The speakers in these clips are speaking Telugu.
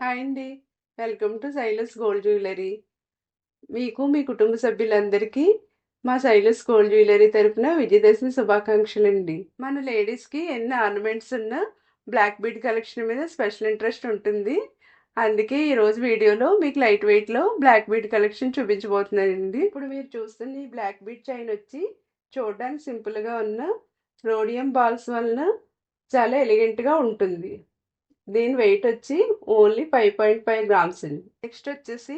హాయ్ అండి. Welcome to Silas gold jewellery. మీకు మీ కుటుంబ సభ్యులందరికీ మా శైలస్ గోల్డ్ జ్యువెలరీ తరపున విజయదశమి శుభాకాంక్షలండి. మన లేడీస్కి ఎన్ని ఆర్నమెంట్స్ ఉన్నా బ్లాక్ బీడ్ కలెక్షన్ మీద స్పెషల్ ఇంట్రెస్ట్ ఉంటుంది. అందుకే ఈరోజు వీడియోలో మీకు లైట్ వెయిట్లో బ్లాక్ బీడ్ కలెక్షన్ చూపించబోతున్నానండి. ఇప్పుడు మీరు చూస్తున్న ఈ బ్లాక్ బీడ్ చైన్ వచ్చి చూడడానికి సింపుల్గా ఉన్న రోడియం బాల్స్ వలన చాలా ఎలిగెంట్గా ఉంటుంది. దీని వెయిట్ వచ్చి ఓన్లీ 5.5 గ్రామ్స్ అండి. నెక్స్ట్ వచ్చేసి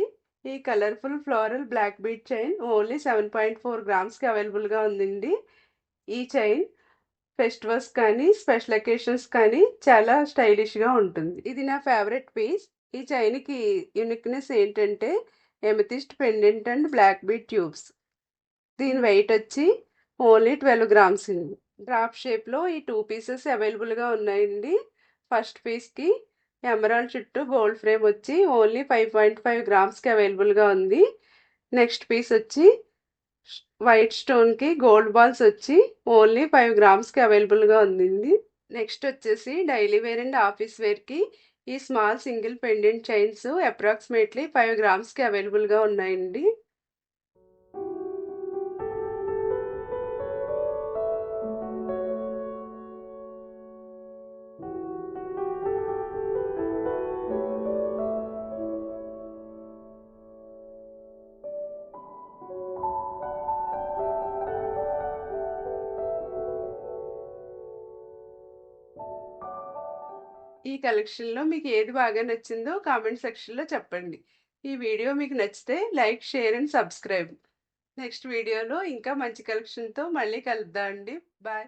ఈ colourful floral black bead chain only 7.4 గ్రామ్స్కి అవైలబుల్గా ఉందండి. ఈ చైన్ ఫెస్టివల్స్ కానీ స్పెషల్ అకేషన్స్ కానీ చాలా స్టైలిష్గా ఉంటుంది. ఇది నా ఫేవరెట్ పీస్. ఈ చైన్కి యూనిక్నెస్ ఏంటంటే amethyst pendant and black bead tubes. దీని వెయిట్ వచ్చి ఓన్లీ 12 గ్రామ్స్ అండి. డ్రాప్ షేప్లో ఈ 2 పీసెస్ అవైలబుల్గా ఉన్నాయండి. ఫస్ట్ పీస్కి ఎమరాల్డ్ చుట్టూ గోల్డ్ ఫ్రేమ్ వచ్చి ఓన్లీ 5.5 గ్రామ్స్కి అవైలబుల్గా ఉంది. నెక్స్ట్ పీస్ వచ్చి వైట్ స్టోన్కి గోల్డ్ బాల్స్ వచ్చి ఓన్లీ 5 గ్రామ్స్కి అవైలబుల్గా ఉందండి. నెక్స్ట్ వచ్చేసి డైలీ వేర్ అండ్ ఆఫీస్ వేర్కి ఈ small single pendant chains approximately 5 గ్రామ్స్కి అవైలబుల్గా ఉన్నాయండి. ఈ కలెక్షన్లో మీకు ఏది బాగా నచ్చిందో కామెంట్ సెక్షన్లో చెప్పండి. ఈ వీడియో మీకు నచ్చితే like, share and subscribe. Next వీడియోలో ఇంకా మంచి కలెక్షన్తో మళ్ళీ కలుద్దాం అండి. బాయ్.